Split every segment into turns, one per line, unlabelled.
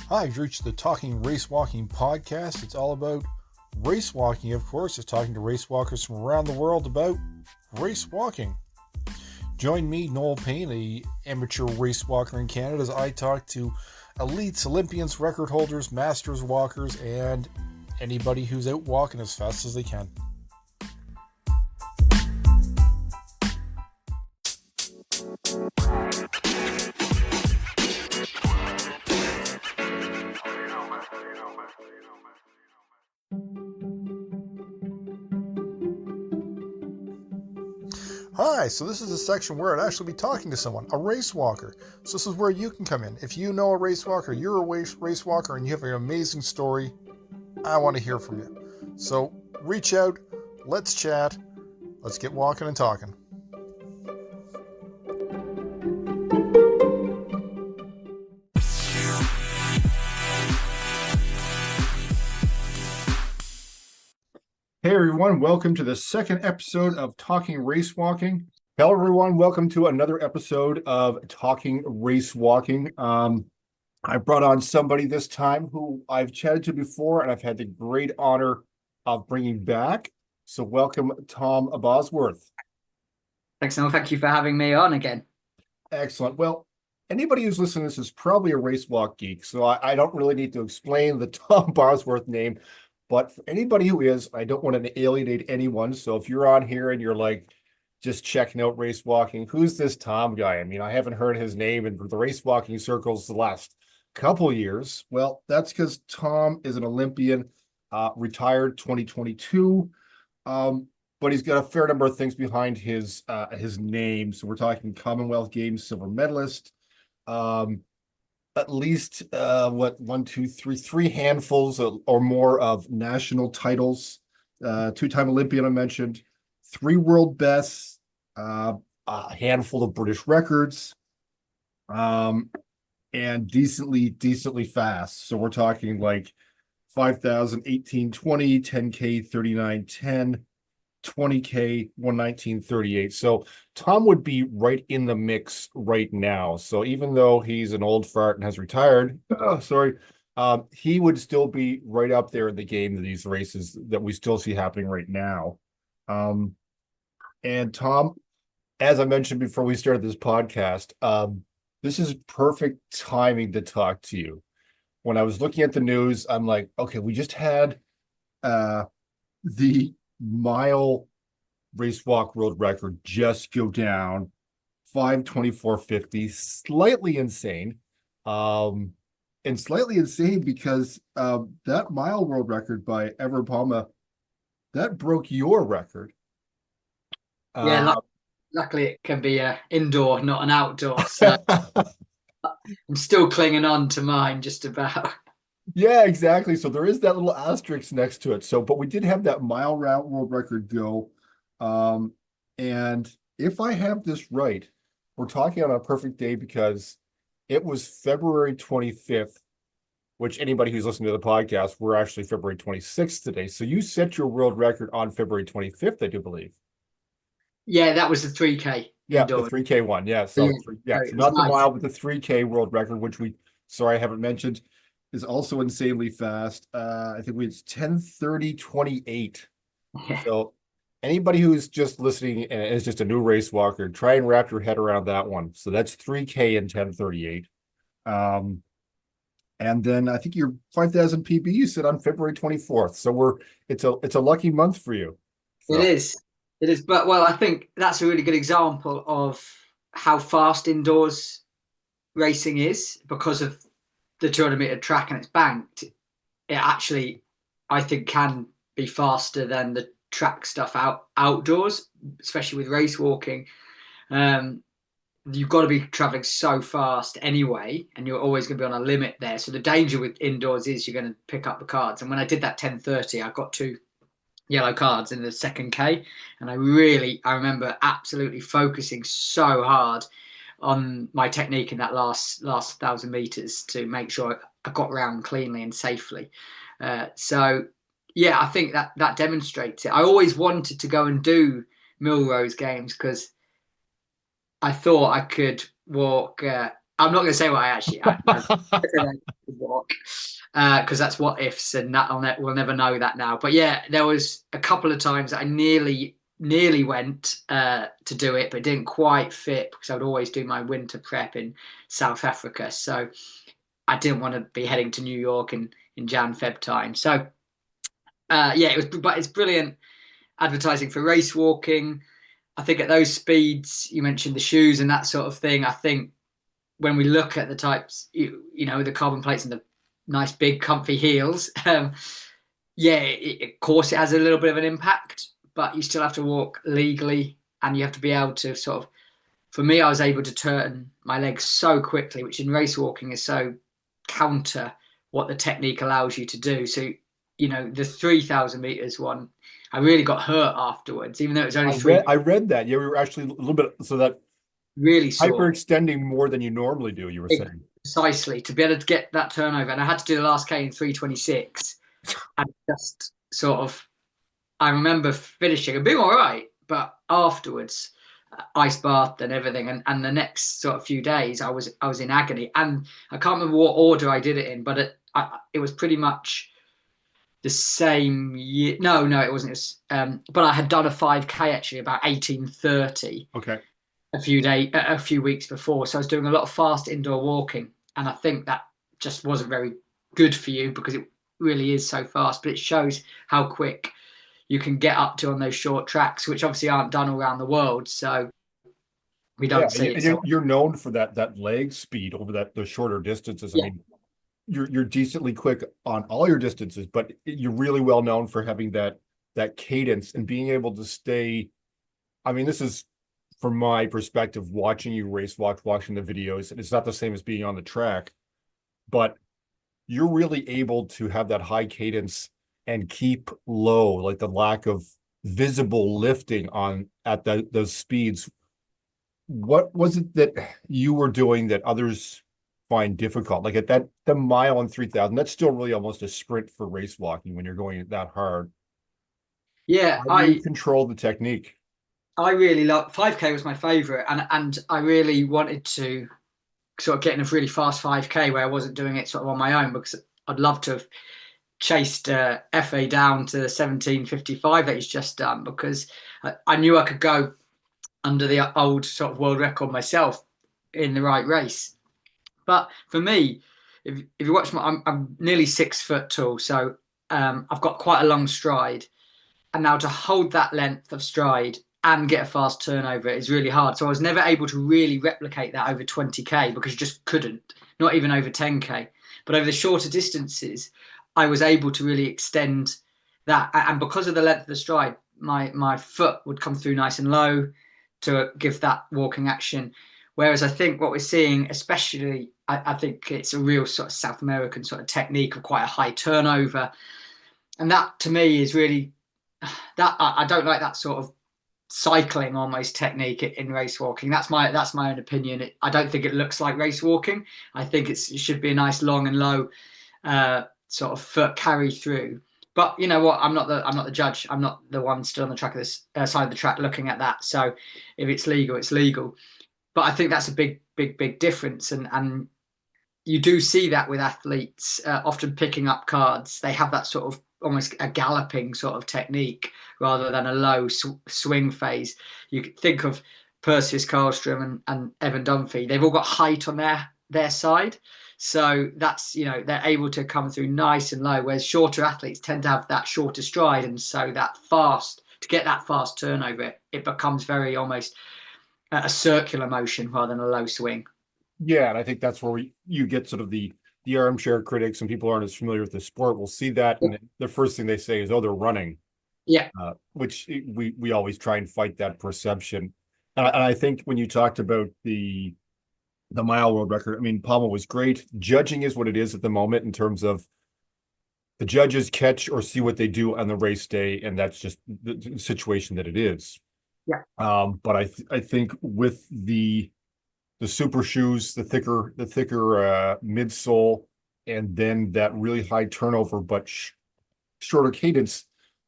Hi, you've reached the Talking Racewalking podcast. It's all about racewalking, of course. It's talking to racewalkers from around the world about racewalking. Join me, Noel Payne, a amateur racewalker in Canada, as I talk to elites, Olympians, record holders, masters walkers, and anybody who's out walking as fast as they can. Hi, so this is a section where I'd actually be talking to someone, a race walker. So this is where you can come in. If you know a race walker, you're a race walker, and you have an amazing story, I want to hear from you. So reach out, let's chat, let's get walking and talking. Hey everyone, welcome to the second episode of Talking Racewalking. Hello everyone, welcome to another episode of Talking Racewalking. I brought on somebody this time who I've chatted to before and I've had the great honor of bringing back. So welcome, Tom Bosworth.
Thanks, Noel. Thank you for having me on again.
Excellent. Well, anybody who's listening to this is probably a racewalk geek, so I don't really need to explain the Tom Bosworth name. But for anybody who is, I don't want to alienate anyone. So if you're on here and you're like just checking out racewalking, who's this Tom guy? I mean, I haven't heard his name in the racewalking circles the last couple years. Well, that's because Tom is an Olympian, retired 2022. But he's got a fair number of things behind his name. So we're talking Commonwealth Games silver medalist. At least three handfuls or more of national titles, two-time Olympian I mentioned, 3 world bests, a handful of British records, and decently fast. So we're talking like 5,000, 18:20, 10K, 39:10, 20K, 119.38. So Tom would be right in the mix right now. So even though he's an old fart and has retired, he would still be right up there in the game of these races that we still see happening right now. And Tom, as I mentioned before we started this podcast, this is perfect timing to talk to you. When I was looking at the news, I'm like, okay, we just had the mile race walk world record just go down 5:24:50, slightly insane. And slightly insane because that mile world record by Ever Palma, that broke your record.
Luckily it can be an indoor, not an outdoor. So I'm still clinging on to mine just about.
Yeah, exactly. So there is that little asterisk next to it. So, but we did have that mile route world record go. And if I have this right, we're talking on a perfect day because it was February 25th, which anybody who's listening to the podcast, we're actually February 26th today. So you set your world record on February 25th, I do believe.
Yeah, that was the 3K.
Yeah,
indoor.
the 3K one. Yeah. So
So
not the
nice.
mile, but the 3K world record, which I haven't mentioned, is also insanely fast. I think it's 10:30:28.
Yeah.
So anybody who's just listening and is just a new race walker, try and wrap your head around that one. So that's 3K in 10:38. And then I think your 5,000 PB you said on February 24th. So it's a lucky month for you. So.
It is. But I think that's a really good example of how fast indoors racing is because of the 200-meter track and it's banked. It actually, I think, can be faster than the track stuff outdoors, especially with race walking. You've got to be traveling so fast anyway, and you're always going to be on a limit there. So the danger with indoors is you're going to pick up the cards. And when I did that 10:30, I got 2 yellow cards in the second K, and I remember absolutely focusing so hard on my technique in that last 1,000 meters to make sure I got round cleanly and safely. So yeah, I think that demonstrates it. I always wanted to go and do Milrose Games because I thought I could walk. I'm not going to say what I actually. I because that's what ifs, and that we'll never know that now. But yeah, there was a couple of times that I nearly went to do it, but it didn't quite fit because I would always do my winter prep in South Africa. So I didn't want to be heading to New York in Jan Feb time. So yeah, but it's brilliant advertising for race walking. I think at those speeds, you mentioned the shoes and that sort of thing. I think when we look at the types, the carbon plates and the nice big comfy heels, yeah, of course it has a little bit of an impact, but you still have to walk legally and you have to be able to sort of, for me, I was able to turn my legs so quickly, which in race walking is so counter what the technique allows you to do. So, the 3,000 meters one, I really got hurt afterwards, even though it was only
I read that. Yeah, we were actually a little bit, so that
really sore.
hyperextending more than you normally do, you were saying.
Precisely, to be able to get that turnover. And I had to do the last K in 3:26. And just sort of, I remember finishing and being all right, but afterwards, ice bath and everything. And the next sort of few days, I was in agony. And I can't remember what order I did it in, but it was pretty much the same year. No, it wasn't. It was, but I had done a 5K actually about 18:30
Okay.
a few weeks before. So I was doing a lot of fast indoor walking, and I think that just wasn't very good for you because it really is so fast. But it shows how quick you can get up to on those short tracks, which obviously aren't done all around the world. So we
Yeah,
don't see it.
and
So
you're known for that leg speed over the shorter distances. I
yeah,
mean, you're decently quick on all your distances, but you're really well known for having that cadence and being able to stay. I mean, this is from my perspective, watching you race walk, watching the videos, and it's not the same as being on the track, but you're really able to have that high cadence and keep low, like the lack of visible lifting on at those speeds. What was it that you were doing that others find difficult? Like at the mile and 3,000, that's still really almost a sprint for race walking when you're going that hard.
yeah,
How do you control the technique?
I really love 5K was my favorite, and I really wanted to sort of get in a really fast 5K where I wasn't doing it sort of on my own because I'd love to have chased FA down to 17:55 that he's just done because I knew I could go under the old sort of world record myself in the right race. But for me, if you watch I'm nearly 6 foot tall, so I've got quite a long stride, and now to hold that length of stride and get a fast turnover is really hard. So I was never able to really replicate that over 20K because you just couldn't, not even over 10K. But over the shorter distances, I was able to really extend that. And because of the length of the stride, my foot would come through nice and low to give that walking action. Whereas I think what we're seeing, especially, I think it's a real sort of South American sort of technique of quite a high turnover. And that to me is really that I don't like that sort of cycling almost technique in race walking. That's my own opinion. I don't think it looks like race walking. I think it should be a nice long and low sort of foot carry through. But you know what? I'm not the judge. I'm not the one still on the track of this side of the track looking at that. So if it's legal, it's legal. But I think that's a big difference, and you do see that with athletes often picking up cards. They have that sort of almost a galloping sort of technique rather than a low swing phase. You could think of Perseus Karlstrom and Evan Dunphy. They've all got height on their side. So that's, they're able to come through nice and low, whereas shorter athletes tend to have that shorter stride. And so to get that fast turnover, it becomes very almost a circular motion rather than a low swing.
Yeah, and I think that's where you get sort of the armchair critics and people aren't as familiar with the sport will see that, and the first thing they say is, "Oh, they're running,"
Yeah.
which we always try and fight that perception. And I think when you talked about the mile world record, I mean, Palma was great. Judging is what it is at the moment in terms of the judges catch or see what they do on the race day, and that's just the situation that it is.
Yeah.
But I think with the super shoes, the thicker midsole, and then that really high turnover but shorter cadence.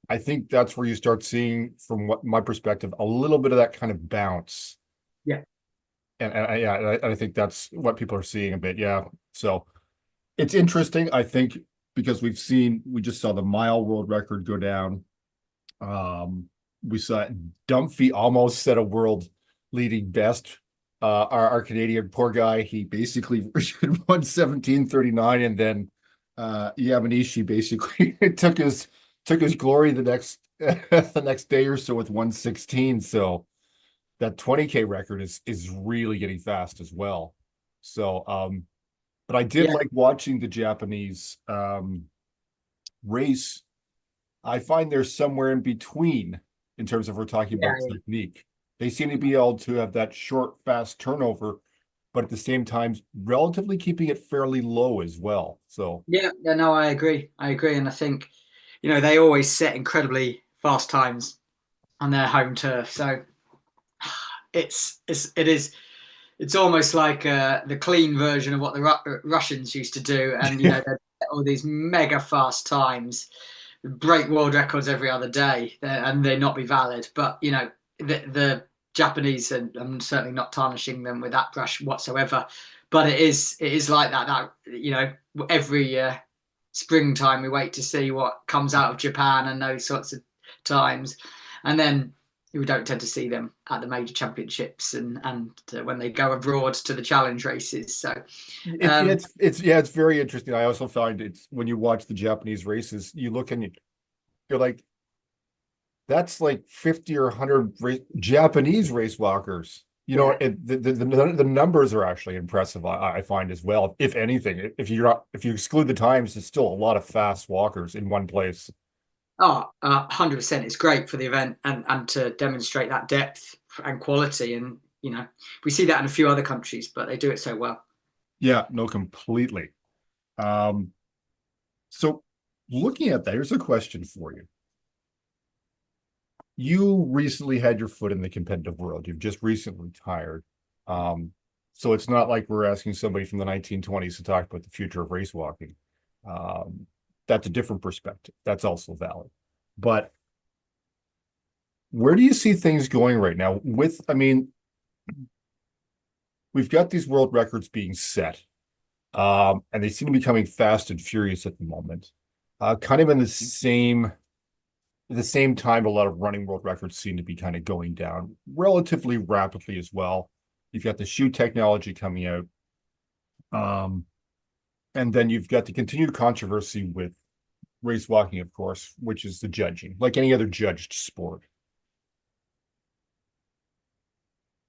I think that's where you start seeing, from what my perspective, a little bit of that kind of bounce.
Yeah.
And I think that's what people are seeing a bit. Yeah. So It's interesting, I think, because we just saw the mile world record go down. We saw Dumphy almost set a world leading best. Our Canadian poor guy, he basically won 17:39, and then Yamanishi basically took his glory the next the next day or so with 1:16. So that 20K record is really getting fast as well. So but I did
Yeah,
like watching the Japanese race. I find they're somewhere in between in terms of we're talking
yeah,
about technique. They seem to be able to have that short, fast turnover, but at the same time, relatively keeping it fairly low as well. So,
yeah, yeah. No, I agree. I agree, and I think they always set incredibly fast times on their home turf. So it's almost like the clean version of what the Russians used to do, and they all these mega fast times, break world records every other day, and they not be valid. But the Japanese, and I'm certainly not tarnishing them with that brush whatsoever, but it is like that. Every springtime we wait to see what comes out of Japan and those sorts of times, and then we don't tend to see them at the major championships and when they go abroad to the challenge races. So um,
it's very interesting. I also find it's when you watch the Japanese races, you look and you're like, that's like 50 or 100 Japanese race walkers.
yeah.
The numbers are actually impressive. I find as well. If anything, if you exclude the times, there's still a lot of fast walkers in one place.
Oh, 100%. It's great for the event and to demonstrate that depth and quality. And, we see that in a few other countries, but they do it so well.
Yeah, no, completely. Um, so looking at that, here's a question for you. You recently had your foot in the competitive world. You've just recently retired. So it's not like we're asking somebody from the 1920s to talk about the future of race walking. Um, that's a different perspective. That's also valid. But where do you see things going right now? I mean, we've got these world records being set, and they seem to be coming fast and furious at the moment. Kind of in the same time, a lot of running world records seem to be kind of going down relatively rapidly as well. You've got the shoe technology coming out. Um, and then you've got the continued controversy with race walking, of course, which is the judging, like any other judged sport.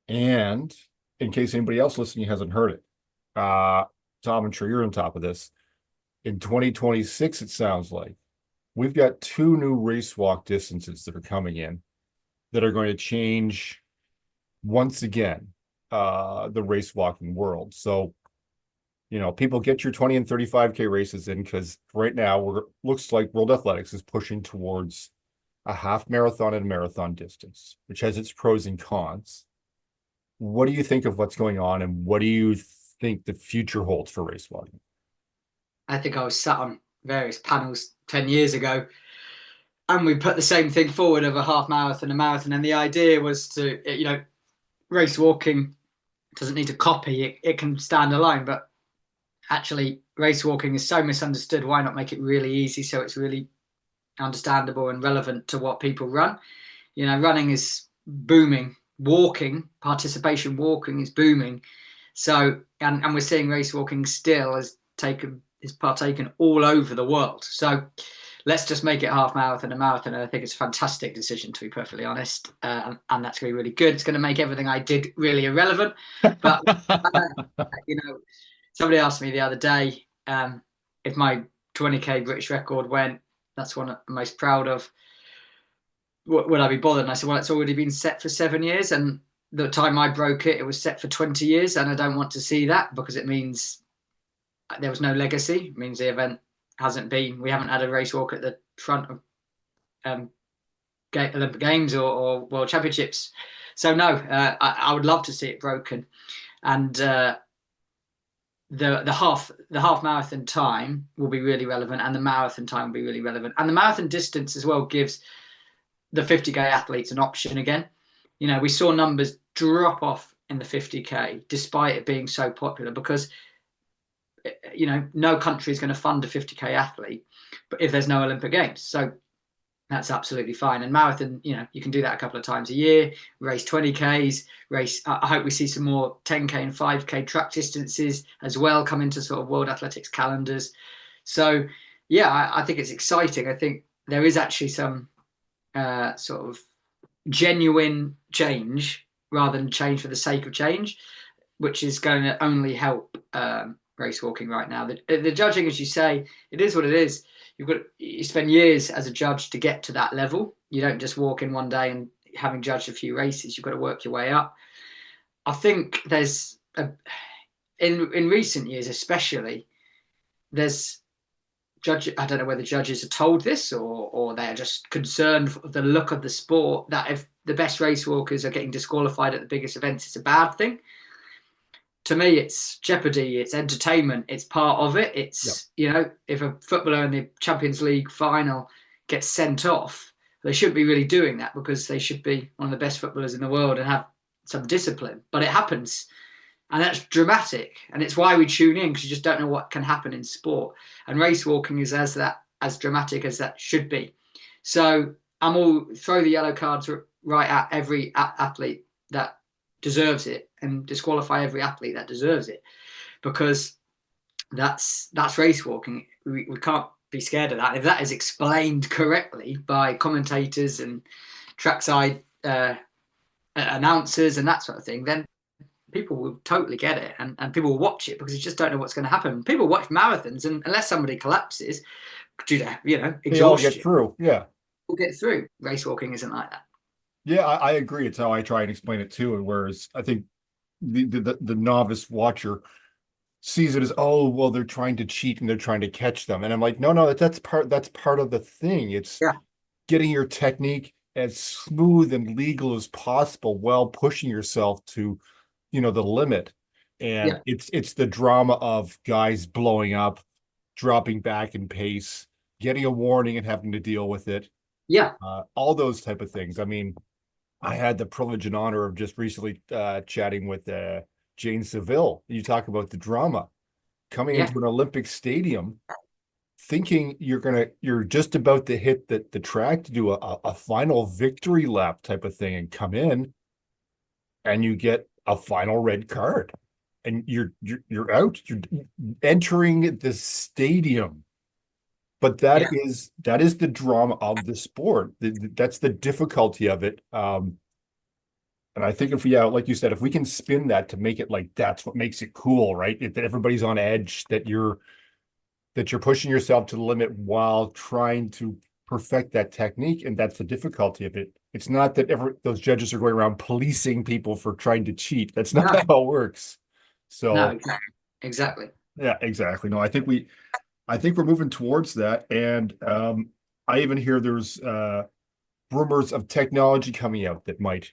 And in case anybody else listening hasn't heard it, Tom, I'm sure you're on top of this. In 2026, it sounds like we've got two new race walk distances that are coming in that are going to change once again the race walking world. So, people get your 20 and 35K races in because right now looks like World Athletics is pushing towards a half marathon and marathon distance, which has its pros and cons. What do you think of what's going on, and what do you think the future holds for race walking?
I think I was sat on various panels 10 years ago, and we put the same thing forward of a half marathon, a marathon. And the idea was race walking doesn't need to copy, it can stand alone. But actually, race walking is so misunderstood. Why not make it really easy so it's really understandable and relevant to what people run? Running is booming. Participation walking is booming. So, and we're seeing race walking still is partaken all over the world. So let's just make it half marathon and marathon. And I think it's a fantastic decision, to be perfectly honest. And that's going to be really good. It's going to make everything I did really irrelevant. But, you know, somebody asked me the other day if my 20K British record went, that's one I'm most proud of. Would I be bothered? And I said, well, it's already been set for 7 years. And the time I broke it, it was set for 20 years. And I don't want to see that because it means there was no legacy. It means the event we haven't had a race walk at the front of um, Olympic Games or World Championships. So no, I would love to see it broken. And the half marathon time will be really relevant, and the marathon time will be really relevant, and the marathon distance as well gives the 50K athletes an option again. We saw numbers drop off in the 50K despite it being so popular because no country is going to fund a 50k athlete, but if there's no Olympic Games, so that's absolutely fine. And marathon, you can do that a couple of times a year, race 20Ks, I hope we see some more 10K and 5K track distances as well come into sort of World Athletics calendars. So, yeah, I think it's exciting. I think there is actually some sort of genuine change rather than change for the sake of change, which is going to only help race walking right now. The judging, as you say, it is what it is. You spend years as a judge to get to that level. You don't just walk in one day and having judged a few races, you've got to work your way up. I think there's in recent years, especially, there's I don't know whether judges are told this or they're just concerned for the look of the sport, that if the best race walkers are getting disqualified at the biggest events, it's a bad thing. To me, it's jeopardy, it's entertainment, it's part of it. It's, if a footballer in the Champions League final gets sent off, they shouldn't be really doing that, because they should be one of the best footballers in the world and have some discipline. But it happens. And that's dramatic. And it's why we tune in, because you just don't know what can happen in sport. And race walking is as dramatic as that should be. So I'm all throw the yellow cards right at every athlete that deserves it, and disqualify every athlete that deserves it, because that's race walking. We can't be scared of that. If that is explained correctly by commentators and trackside announcers and that sort of thing, then people will totally get it, and people will watch it, because you just don't know what's going to happen. People watch marathons, and unless somebody collapses due to exhaustion,
they all get through. Yeah,
we'll get through. Race walking isn't like that.
yeah, I agree. It's how I try and explain it too. And whereas I think the novice watcher sees it as, oh, well, they're trying to cheat and they're trying to catch them, and I'm like, no, that's part of the thing. It's getting your technique as smooth and legal as possible while pushing yourself to the limit. And it's the drama of guys blowing up, dropping back in pace, getting a warning and having to deal with it. All those type of things. I mean, I had the privilege and honor of just recently chatting with Jane Seville. You talk about the drama coming into an Olympic stadium, thinking you're just about to hit the track to do a final victory lap type of thing, and come in and you get a final red card, and you're out. You're entering the stadium. But that is the drama of the sport. That's the difficulty of it. And I think like you said, if we can spin that to make it like that's what makes it cool, right? That everybody's on edge, that you're pushing yourself to the limit while trying to perfect that technique, and that's the difficulty of it. It's not that those judges are going around policing people for trying to cheat. That's not how it works. So
no, exactly.
Yeah, exactly. No, I think we're moving towards that. And I even hear there's rumors of technology coming out that might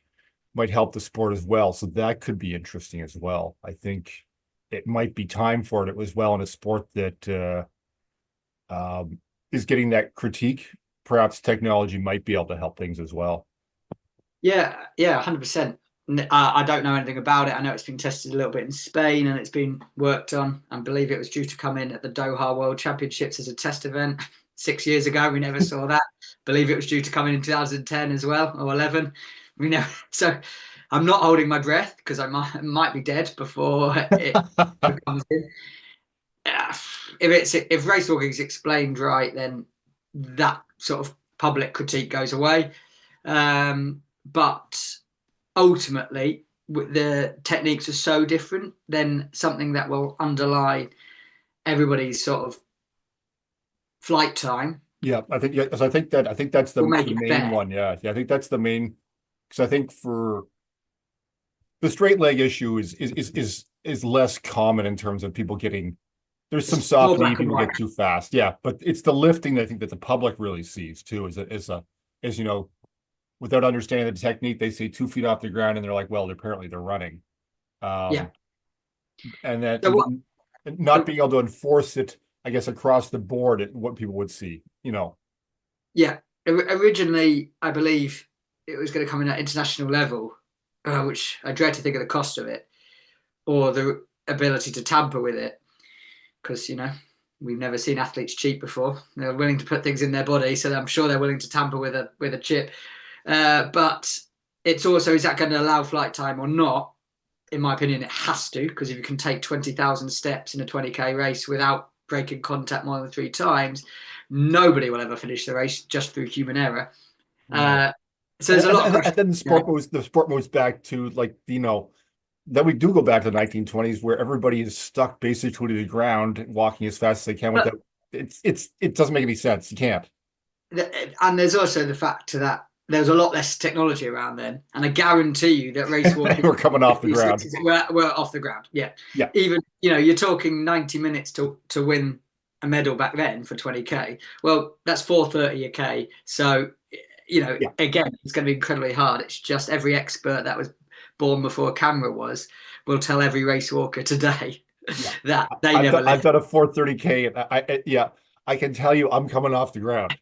help the sport as well. So that could be interesting as well. I think it might be time for it as well in a sport that is getting that critique. Perhaps technology might be able to help things as well.
Yeah, 100%. I don't know anything about it. I know it's been tested a little bit in Spain, and it's been worked on. I believe it was due to come in at the Doha World Championships as a test event 6 years ago. We never saw that. I believe it was due to come in 2010 as well, or 11. We know. So I'm not holding my breath, because I might be dead before it comes in. If race walking is explained right, then that sort of public critique goes away. But ultimately, the techniques are so different, then something that will underlie everybody's sort of flight time.
Yeah, I think that's the main one. Yeah, I think that's the main, because I think for the straight leg issue is less common in terms of people getting. There's some soft knee, people get too fast. Yeah, but it's the lifting that I think that the public really sees too. Without understanding the technique, they see 2 feet off the ground and they're like, well, apparently they're running. And then not being able to enforce it, I guess, across the board, what people would see.
Yeah, originally I believe it was going to come in at international level, which I dread to think of the cost of it or the ability to tamper with it. because we've never seen athletes cheat before. They're willing to put things in their body, so I'm sure they're willing to tamper with a chip. But it's also, is that going to allow flight time or not? In my opinion, it has to, because if you can take 20,000 steps in a 20k race without breaking contact more than 3 times, nobody will ever finish the race just through human error.
No.
So there's a lot of
And then the sport moves back to like, then we do go back to the 1920s where everybody is stuck basically to the ground, walking as fast as they can without it doesn't make any sense. You can't.
And there's also the fact that there's a lot less technology around then, and I guarantee you that racewalking
we're coming off the ground.
We're off the ground. Yeah. Even you're talking 90 minutes to win a medal back then for 20k. Well, that's 4:30 a k. So again, it's going to be incredibly hard. It's just every expert that was born before a camera will tell every race walker today that they never
I've done a 4:30k, and I can tell you I'm coming off the ground.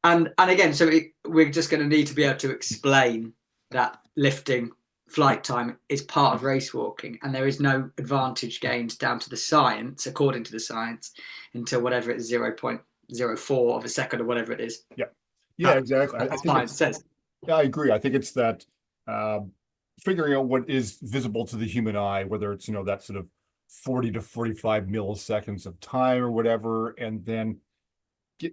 And again, so we're just going to need to be able to explain that lifting flight time is part of race walking, and there is no advantage gained down to the science, according to the science, until whatever it is, 0.04 of a second or whatever it is.
Yeah, exactly. I think
science says.
Yeah, I agree. I think it's that figuring out what is visible to the human eye, whether it's that sort of 40 to 45 milliseconds of time or whatever, and then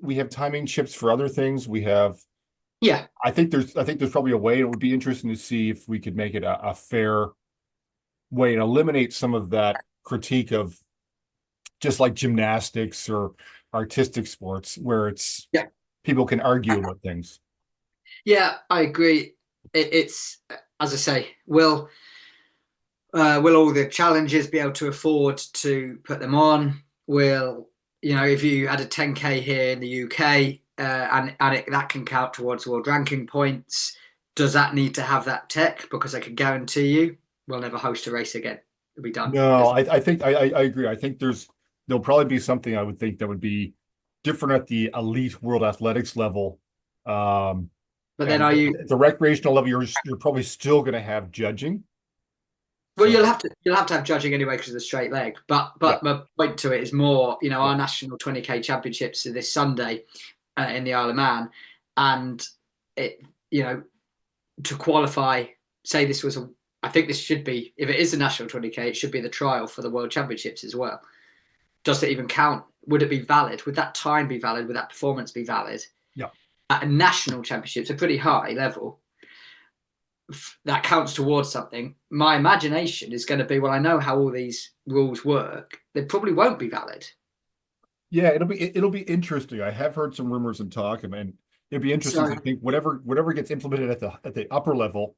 we have timing chips for other things. We have, I think there's probably a way. It would be interesting to see if we could make it a fair way and eliminate some of that critique of just like gymnastics or artistic sports where it's people can argue about things.
Yeah, I agree. It's, as I say, will all the challengers be able to afford to put them on? Will if you had a 10k here in the UK and that can count towards world ranking points, does that need to have that tech? Because I can guarantee you, we'll never host a race again. It'll be done.
No, I think I agree. I think there'll probably be something I would think that would be different at the elite world athletics level.
But then
at the recreational level, you're probably still going to have judging.
Well, you'll have to have judging anyway because of the straight leg. But my point to it is more, our national 20k championships are this Sunday in the Isle of Man, and it, to qualify, say this was I think this should be, if it is the national 20k, it should be the trial for the world championships as well. Does it even count? Would it be valid? Would that time be valid? Would that performance be valid?
Yeah.
At a national championships, a pretty high level, that counts towards something. My imagination is going to be, well, I know how all these rules work. They probably won't be valid.
Yeah, it'll be interesting. I have heard some rumors and talk, and it'd be interesting to think whatever gets implemented at the upper level,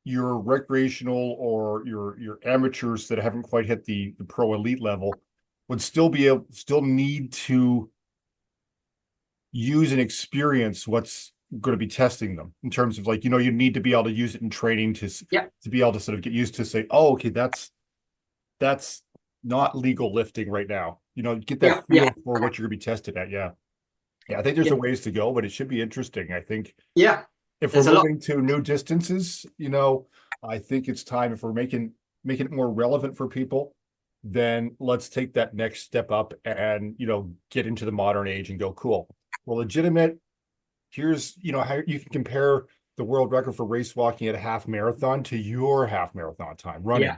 your recreational or your amateurs that haven't quite hit the pro elite level would still need to use and experience what's going to be testing them in terms of like, you need to be able to use it in training to be able to sort of get used to say, oh, okay, that's not legal lifting right now. Get that feel for what you're going to be tested at. Yeah. I think there's a ways to go, but it should be interesting. I think if we're moving to new distances, I think it's time, if we're making it more relevant for people, then let's take that next step up and get into the modern age and go, cool, well, legitimate. Here's how you can compare the world record for race walking at a half marathon to your half marathon time running.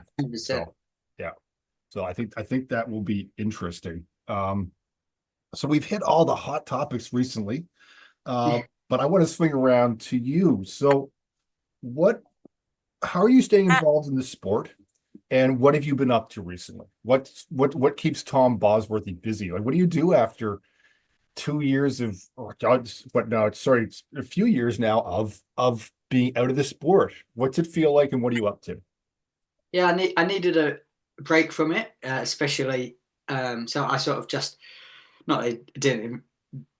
So I think that will be interesting. So we've hit all the hot topics recently, but I want to swing around to you. So how are you staying involved in the sport, and what have you been up to recently? What keeps Tom Bosworthy busy? Like, what do you do after 2 years of, it's a few years now of being out of the sport? What's it feel like, and what are you up to?
Yeah, I needed a break from it, especially. So I sort of just I didn't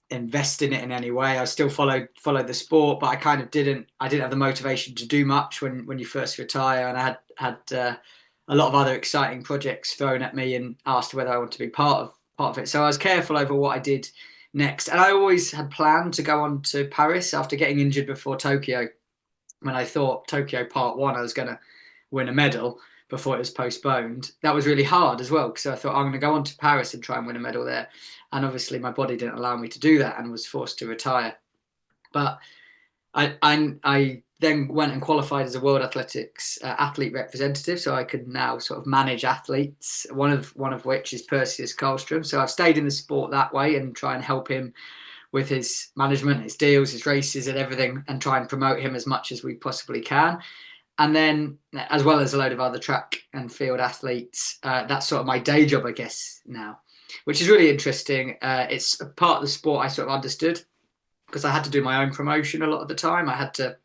invest in it in any way. I still followed the sport, but I kind of didn't have the motivation to do much when you first retire, and I had a lot of other exciting projects thrown at me and asked whether I want to be part of it. So I was careful over what I did next, and I always had planned to go on to Paris after getting injured before Tokyo, when I thought Tokyo Part 1 I was going to win a medal, before it was postponed. That was really hard as well, because I thought I'm going to go on to Paris and try and win a medal there. And obviously my body didn't allow me to do that and was forced to retire. But I then went and qualified as a World Athletics athlete representative, so I could now sort of manage athletes. One of which is Perseus Karlstrom. So I've stayed in the sport that way and try and help him with his management, his deals, his races, and everything, and try and promote him as much as we possibly can. And then, as well as a load of other track and field athletes, that's sort of my day job, I guess, now, which is really interesting. It's a part of the sport I sort of understood, because I had to do my own promotion a lot of the time. I had to,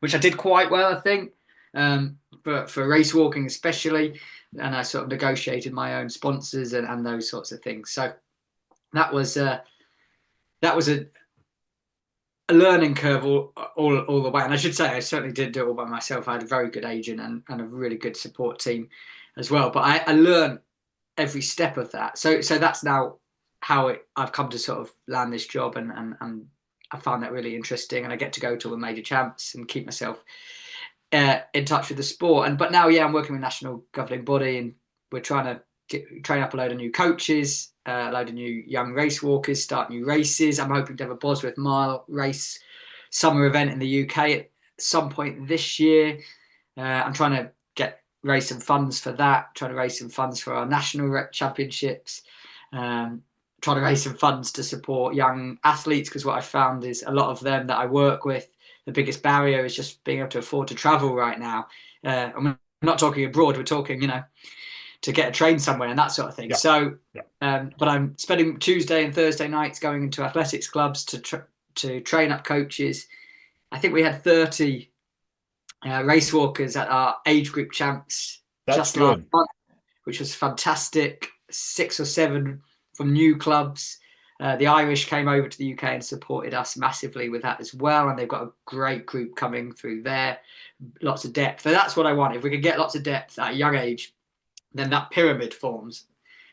which I did quite well, I think, for racewalking especially. And I sort of negotiated my own sponsors and those sorts of things. So that was a learning curve all the way. And I should say, I certainly didn't do it all by myself. I had a very good agent and a really good support team as well. But I learned every step of that. So that's now how I've come to sort of land this job, and I found that really interesting. And I get to go to all the major champs and keep myself in touch with the sport. But now, I'm working with national governing body, and we're trying to train up a load of new coaches, a load of new young race walkers, start new races. I'm hoping to have a Bosworth Mile race summer event in the UK at some point this year. I'm trying to raise some funds for that, trying to raise some funds for our national championships, trying to raise some funds to support young athletes, because what I found is a lot of them that I work with, the biggest barrier is just being able to afford to travel right now. I'm not talking abroad, we're talking, to get a train somewhere and that sort of thing.
Yeah.
So, but I'm spending Tuesday and Thursday nights going into athletics clubs to train up coaches. I think we had 30 race walkers at our age group champs just last month, which was fantastic. 6 or 7 from new clubs. The Irish came over to the UK and supported us massively with that as well, and they've got a great group coming through there. Lots of depth. So that's what I want. If we could get lots of depth at a young age, then that pyramid forms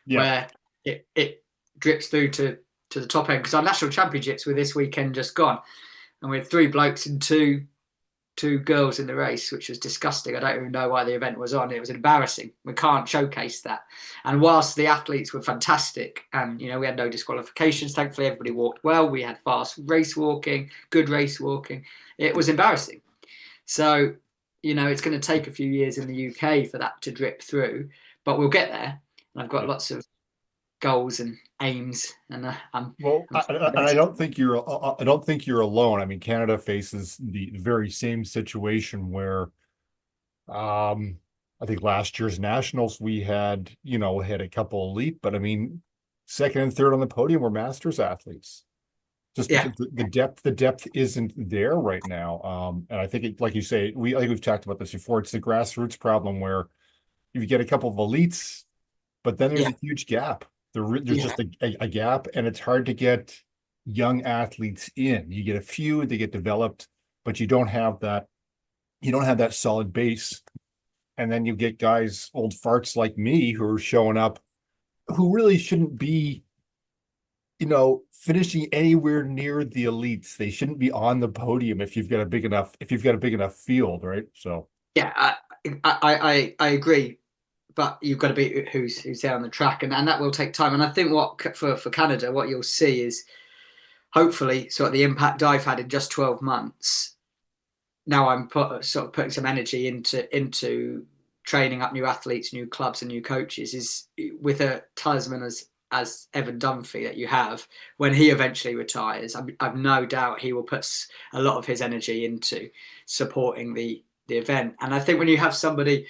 where it drips through to the top end. Because our national championships were this weekend just gone, and we had 3 blokes and two girls in the race, which was disgusting. I don't even know why the event was on. It was embarrassing. We can't showcase that. And whilst the athletes were fantastic, and we had no disqualifications, thankfully everybody walked well. We had fast race walking, good race walking. It was embarrassing. So it's going to take a few years in the UK for that to drip through, but we'll get there. And I've got lots of goals and aims, and
I don't think you're alone. I mean, Canada faces the very same situation where I think last year's nationals we had a couple elite, but I mean, second and third on the podium were masters athletes, just because the depth isn't there right now. And I think like you say, I think we've talked about this before. It's the grassroots problem where you get a couple of elites, but then there's a huge gap. There's just a gap, and it's hard to get young athletes in. You get a few, they get developed, but you don't have that solid base. And then you get guys, old farts like me, who are showing up, who really shouldn't be, finishing anywhere near the elites. They shouldn't be on the podium if you've got a big enough field, right? So
I agree. But you've got to be who's there on the track, and that will take time. And I think for Canada, what you'll see is hopefully sort of the impact I've had in just 12 months. Now I'm putting some energy into training up new athletes, new clubs, and new coaches. Is with a talisman as Evan Dunphy that you have, when he eventually retires, I've no doubt he will put a lot of his energy into supporting the event. And I think when you have somebody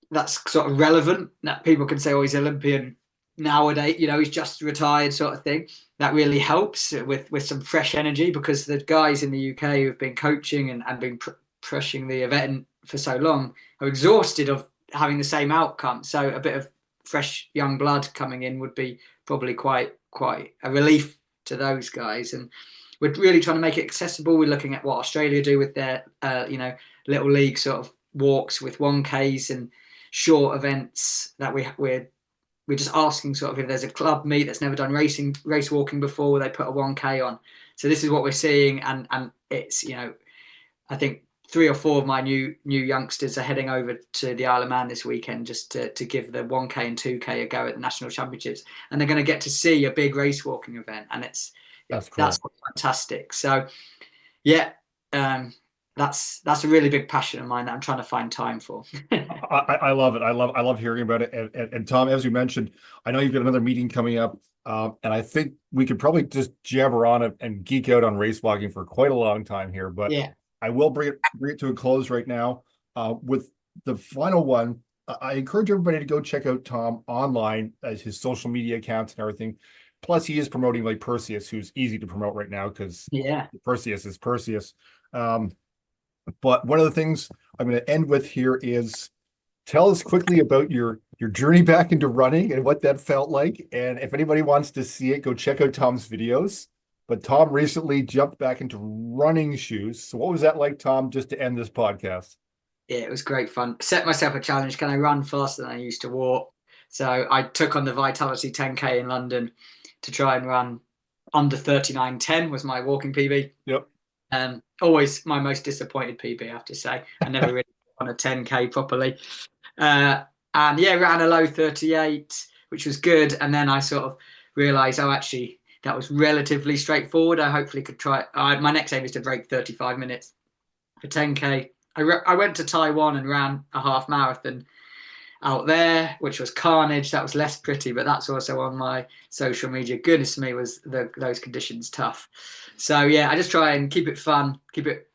that's sort of relevant, that people can say, oh, he's Olympian nowadays, he's just retired, sort of thing, that really helps with some fresh energy, because the guys in the UK who've been coaching and been pushing the event for so long are exhausted of having the same outcome. So a bit of fresh young blood coming in would be probably quite a relief to those guys. And we're really trying to make it accessible. We're looking at what Australia do with their little league sort of walks with 1Ks and short events, that we're just asking sort of if there's a club meet that's never done race walking before, they put a 1K on. So this is what we're seeing, and it's I think 3 or 4 of my new youngsters are heading over to the Isle of Man this weekend just to give the 1K and 2K a go at the national championships, and they're going to get to see a big race walking event, and
That's
that's
cool.
fantastic. So yeah, that's a really big passion of mine that I'm trying to find time for.
I love it. I love hearing about it. And Tom, as you mentioned, I know you've got another meeting coming up. And I think we could probably just jabber on it and geek out on race walking for quite a long time here, but
Yeah,
I will bring it to a close right now. With the final one, I encourage everybody to go check out Tom online as his social media accounts and everything. Plus, he is promoting like Perseus, who's easy to promote right now because
yeah.
Perseus is Perseus. Um, but one of the things I'm going to end with here is tell us quickly about your journey back into running and what that felt like. And if anybody wants to see it, go check out Tom's videos. But Tom recently jumped back into running shoes. So what was that like, Tom, just to end this podcast?
Yeah, it was great fun. Set myself a challenge. Can I run faster than I used to walk? So I took on the Vitality 10K in London to try and run under 39:10 was my walking PB.
Yep.
Always my most disappointed PB, I have to say. I never really on a 10K properly. Uh, and yeah, ran a low 38, which was good. And then I sort of realized, oh, actually, that was relatively straightforward. I hopefully could try. My next aim is to break 35 minutes for 10K. I went to Taiwan and ran a half marathon out there, which was carnage. That was less pretty, but that's also on my social media. Goodness me, was those conditions tough. So yeah, I just try and keep it fun,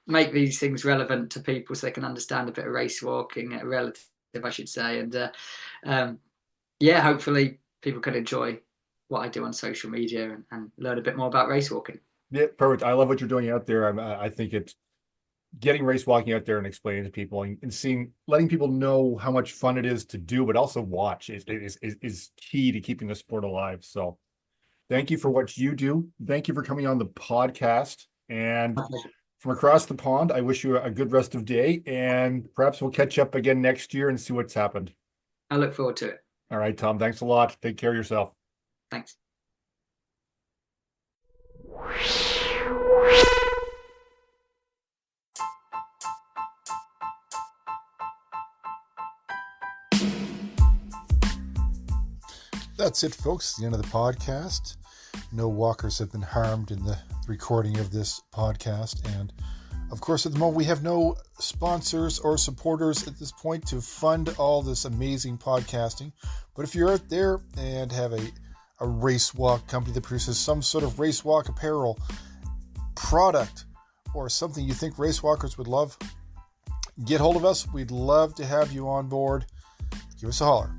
make these things relevant to people so they can understand a bit of race walking, relative, I should say. And yeah, hopefully people can enjoy what I do on social media and learn a bit more about race walking.
Yeah, perfect. I love what you're doing out there. I think it's getting race walking out there and explaining to people and seeing, letting people know how much fun it is to do, but also watch is key to keeping the sport alive. So thank you for what you do. Thank you for coming on the podcast. And from across the pond, I wish you a good rest of day, and perhaps we'll catch up again next year and see what's happened.
I look forward to it.
All right, Tom, thanks a lot. Take care of yourself.
Thanks.
That's it, folks. The end of the podcast. No walkers have been harmed in the recording of this podcast. And of course, at the moment, we have no sponsors or supporters at this point to fund all this amazing podcasting. But if you're out there and have a race walk company that produces some sort of race walk apparel product or something you think race walkers would love, get hold of us. We'd love to have you on board. Give us a holler.